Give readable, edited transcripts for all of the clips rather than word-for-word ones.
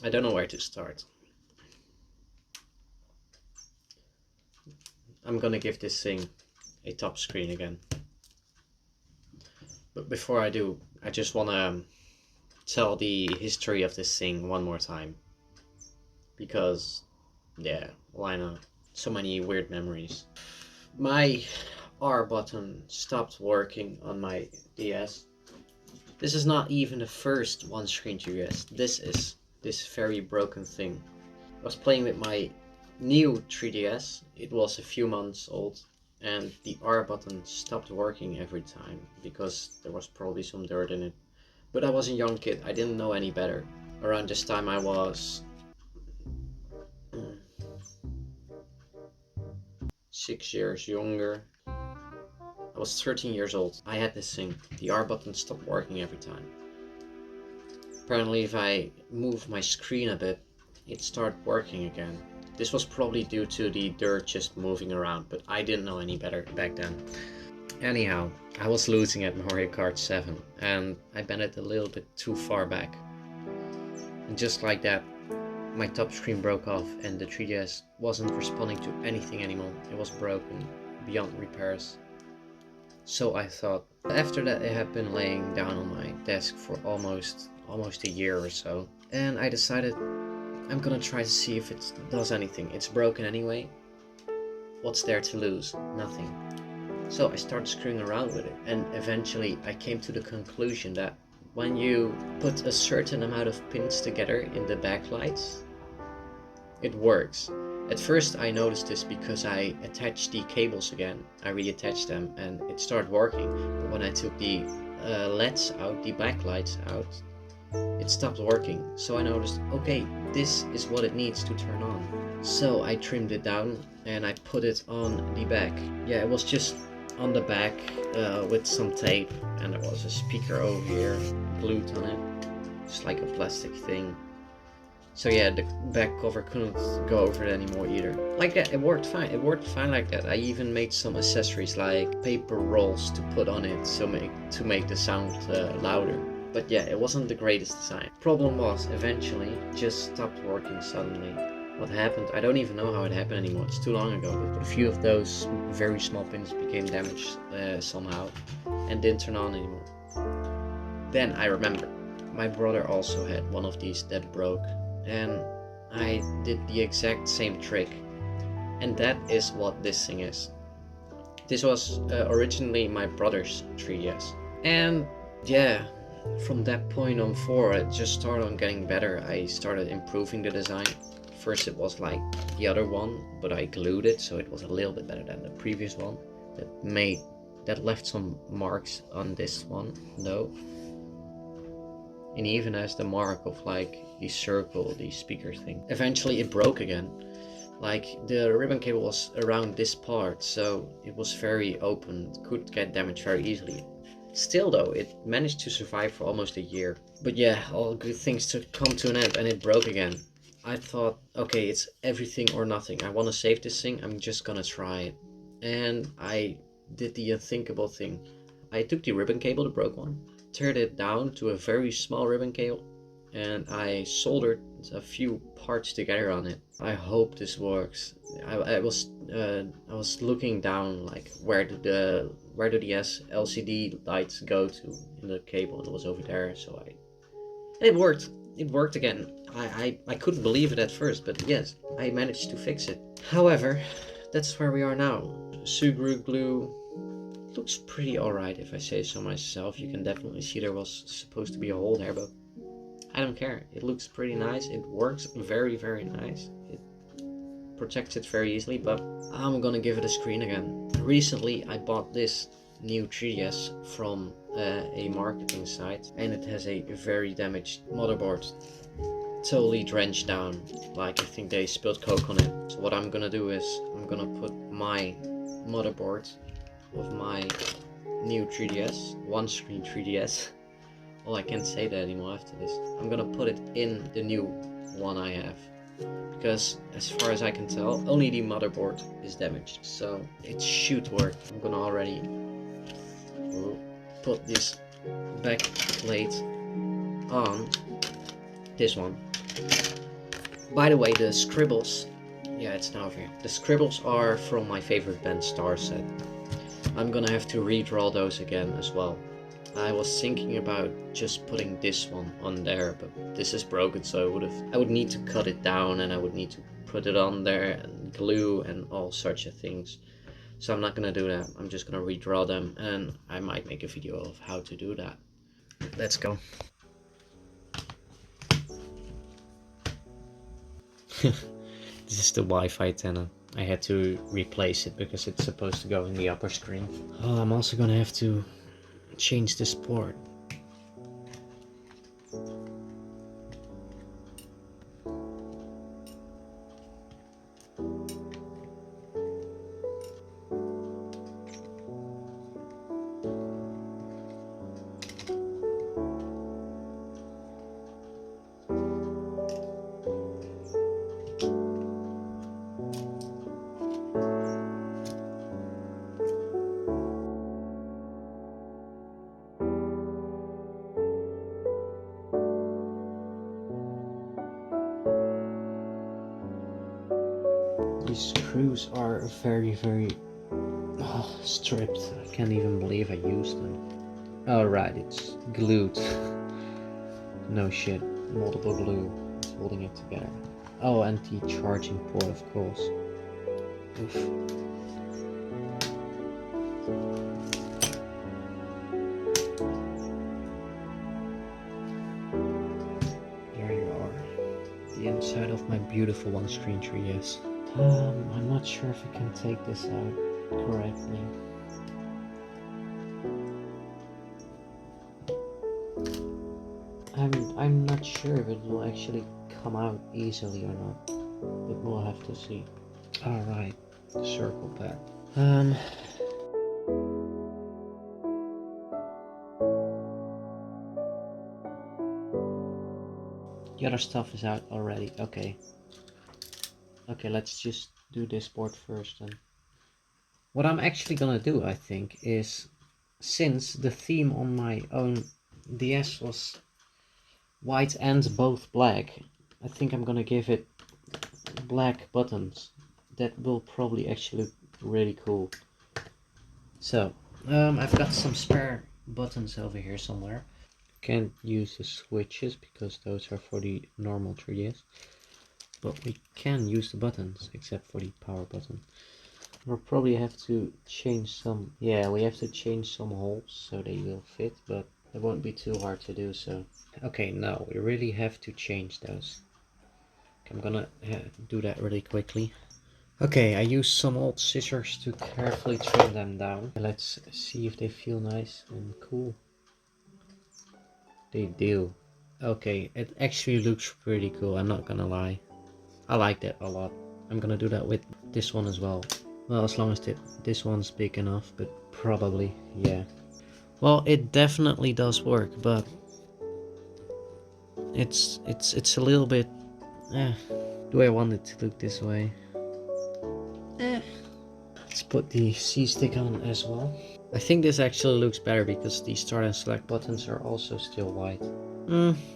I don't know where to start. I'm gonna give this thing a top screen again. But before I do, I just wanna tell the history of this thing one more time. Because, yeah, why not? So many weird memories. My R button stopped working on my DS. This is not even the first one-screen 3DS. This is this very broken thing. I was playing with my new 3DS. It was a few months old, and the R button stopped working every time because there was probably some dirt in it. But I was a young kid, I didn't know any better. Around this time I was 6 years younger. I was 13 years old. I had this thing. The R button stopped working every time. Apparently if I move my screen a bit, it started working again. This was probably due to the dirt just moving around, but I didn't know any better back then. Anyhow, I was losing at Mario Kart 7 and I bent it a little bit too far back. And just like that, my top screen broke off and the 3DS wasn't responding to anything anymore. It was broken, beyond repairs. So I thought. After that, it had been laying down on my desk for almost a year or so, and I decided I'm gonna try to see if it does anything. It's broken anyway. What's there to lose? Nothing. So I started screwing around with it, and eventually I came to the conclusion that when you put a certain amount of pins together in the backlights, it works. At first I noticed this because I attached the cables again. I reattached them and it started working. But when I took the LEDs out, the backlights out, it stopped working. So I noticed, okay, this is what it needs to turn on. So I trimmed it down and I put it on the back. Yeah, it was just on the back with some tape, and there was a speaker over here glued on it, just like a plastic thing. So yeah, the back cover couldn't go over it anymore either. Like that, it worked fine. It worked fine like that. I even made some accessories like paper rolls to put on it to make the sound louder. But yeah, it wasn't the greatest design. Problem was, eventually, it just stopped working suddenly. What happened? I don't even know how it happened anymore. It's too long ago. But a few of those very small pins became damaged somehow and didn't turn on anymore. Then I remember, my brother also had one of these that broke. And I did the exact same trick, and that is what this thing is. This was originally my brother's 3DS, and yeah, from that point on forward it just started on getting better. I started improving the design. First it was like the other one, but I glued it so it was a little bit better than the previous one. That left some marks on this one though. And even has the mark of like the circle, the speaker thing. Eventually it broke again. Like the ribbon cable was around this part, so it was very open, it could get damaged very easily. Still though, it managed to survive for almost a year. But yeah, all good things to come to an end, and it broke again. I thought, okay, it's everything or nothing. I want to save this thing, I'm just gonna try it. And I did the unthinkable thing. I took the ribbon cable, the broke one, turned it down to a very small ribbon cable, and I soldered a few parts together on it. I hope this works. I was looking down, like where do the LCD lights go to in the cable. It was over there, so it worked. It worked again. I couldn't believe it at first, but yes, I managed to fix it. However, that's where we are now. Sugru glue looks pretty alright if I say so myself. You can definitely see there was supposed to be a hole there, but I don't care. It looks pretty nice. It works very, very nice. It protects it very easily, but I'm gonna give it a screen again. Recently I bought this new 3DS from a marketing site, and it has a very damaged motherboard. Totally drenched down, like I think they spilled Coke on it. So what I'm gonna do is I'm gonna put my motherboard of my new 3DS, one screen 3DS. Well, I can't say that anymore after this. I'm gonna put it in the new one I have, because as far as I can tell, only the motherboard is damaged, so it should work. I'm gonna already put this back plate on this one, By the way, the scribbles, yeah, it's now over here. The scribbles are from my favorite band Star set. I'm gonna have to redraw those again as well. I was thinking about just putting this one on there, but this is broken, so I would need to cut it down, and I would need to put it on there and glue and all sorts of things. So I'm not gonna do that. I'm just gonna redraw them, and I might make a video of how to do that. Let's go. This is the Wi-Fi antenna. I had to replace it because it's supposed to go in the upper screen. Oh, I'm also gonna have to change this port. These screws are very stripped. I can't even believe I used them. Alright, it's glued. No shit, multiple glue is holding it together. Oh, and the charging port, of course. Oof. There you are. The inside of my beautiful one-screen 3DS. I'm not sure if I can take this out correctly. I'm not sure if it will actually come out easily or not, but we'll have to see. Alright, the circle pad. The other stuff is out already. Okay, let's just do this board first then. What I'm actually gonna do, I think, is, since the theme on my own DS was white and both black, I think I'm gonna give it black buttons. That will probably actually look really cool. So, I've got some spare buttons over here somewhere. Can't use the switches because those are for the normal 3DS. But we can use the buttons, except for the power button. We'll probably have to change some, yeah, we have to change some holes so they will fit, but it won't be too hard to do so. Okay, now we really have to change those. Okay, I'm gonna do that really quickly. Okay, I used some old scissors to carefully trim them down. Let's see if they feel nice and cool. They do. Okay, it actually looks pretty cool, I'm not gonna lie. I like that a lot. I'm gonna do that with this one as well. Well, as long as this one's big enough, but probably, yeah. Well, it definitely does work, but it's a little bit, do I want it to look this way? Let's put the C-stick on as well. I think this actually looks better because the start and select buttons are also still white.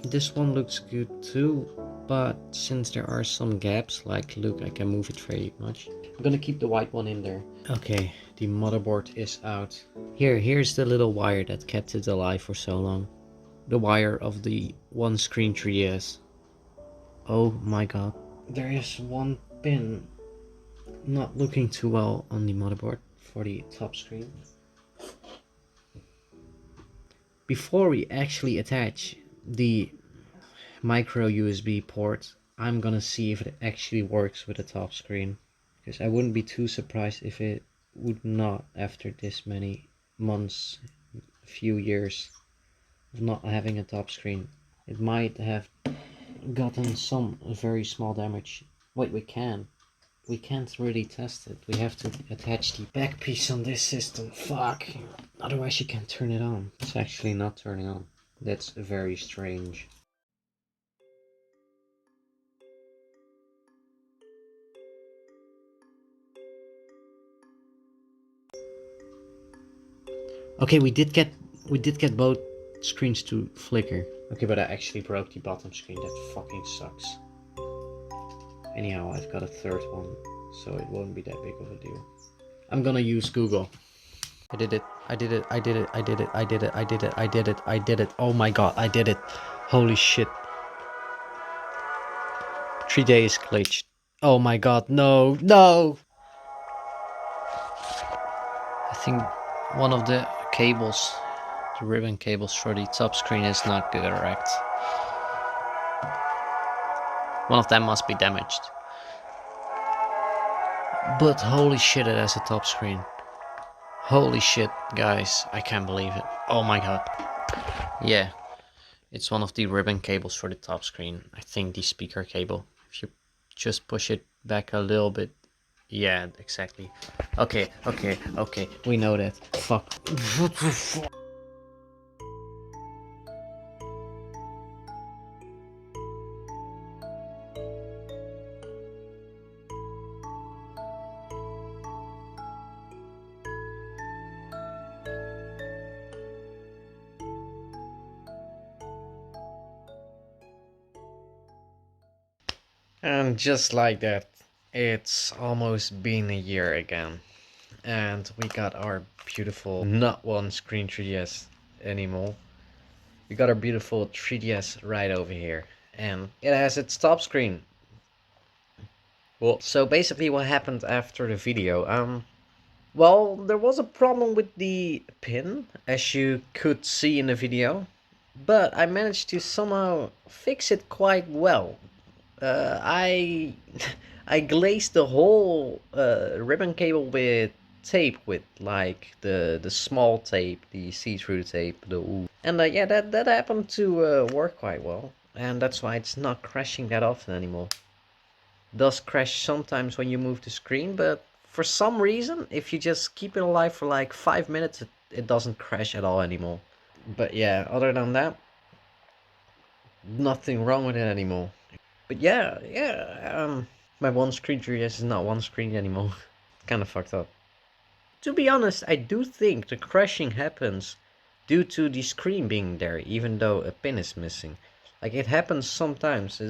This one looks good too, but since there are some gaps, like look, I can move it very much. I'm gonna keep the white one in there. Okay, the motherboard is out. Here's the little wire that kept it alive for so long. The wire of the one screen 3DS. Oh my god. There is one pin not looking too well on the motherboard for the top screen. Before we actually attach the micro USB port, I'm gonna see if it actually works with the top screen, because I wouldn't be too surprised if it would not after this many months, a few years of not having a top screen. It might have gotten some very small damage. Wait, we can't really test it. We have to attach the back piece on this system. Fuck. Otherwise you can't turn it on. It's actually not turning on. That's very strange. Okay, we did get both screens to flicker. Okay, but I actually broke the bottom screen. That fucking sucks. Anyhow, I've got a third one, so it won't be that big of a deal. I'm gonna use Google. I did it. I did it. I did it. I did it. I did it. I did it. I did it. I did it. Oh my god, I did it. Holy shit. 3 days glitched. Oh my god, no, no! I think one of the cables, the ribbon cables for the top screen is not correct. One of them must be damaged. But holy shit, it has a top screen. Holy shit, guys, I can't believe it. Oh my god. Yeah, it's one of the ribbon cables for the top screen. I think the speaker cable. If you just push it back a little bit. Yeah, exactly. Okay, we know that. Fuck. What the fuck? And just like that, it's almost been a year again. And we got our beautiful, not one screen 3DS anymore. We got our beautiful 3DS right over here. And it has its top screen. Well, so basically what happened after the video, well, there was a problem with the pin, as you could see in the video. But I managed to somehow fix it quite well. I I glazed the whole ribbon cable with tape, with like the small tape, the see-through tape, the ooh. And yeah, that happened to work quite well, and that's why it's not crashing that often anymore. It does crash sometimes when you move the screen, but for some reason, if you just keep it alive for like 5 minutes, it doesn't crash at all anymore. But yeah, other than that, nothing wrong with it anymore. But yeah, my one screen 3DS is not one screen anymore. Kind of fucked up. To be honest, I do think the crashing happens due to the screen being there, even though a pin is missing. Like, it happens sometimes.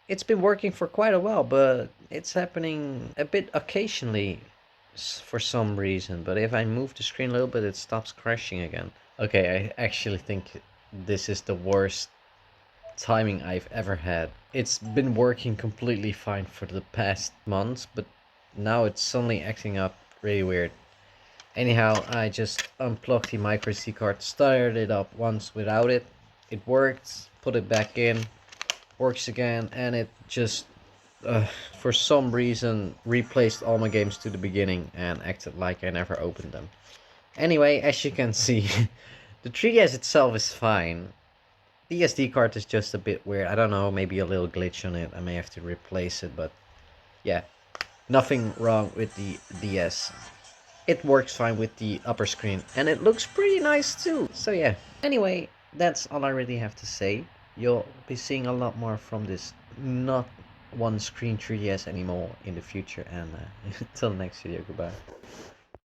It's been working for quite a while, but it's happening a bit occasionally for some reason. But if I move the screen a little bit, it stops crashing again. Okay, I actually think this is the worst timing I've ever had. It's been working completely fine for the past months, but now it's suddenly acting up really weird. Anyhow, I just unplugged the micro SD card, started it up once without it. It worked, put it back in, works again, and it just, for some reason, replaced all my games to the beginning and acted like I never opened them. Anyway, as you can see, the 3DS itself is fine. The SD card is just a bit weird. I don't know, maybe a little glitch on it. I may have to replace it, but yeah, nothing wrong with the DS. It works fine with the upper screen, and it looks pretty nice too. So yeah, anyway, that's all I really have to say. You'll be seeing a lot more from this not one screen 3DS anymore in the future, and until next video, goodbye.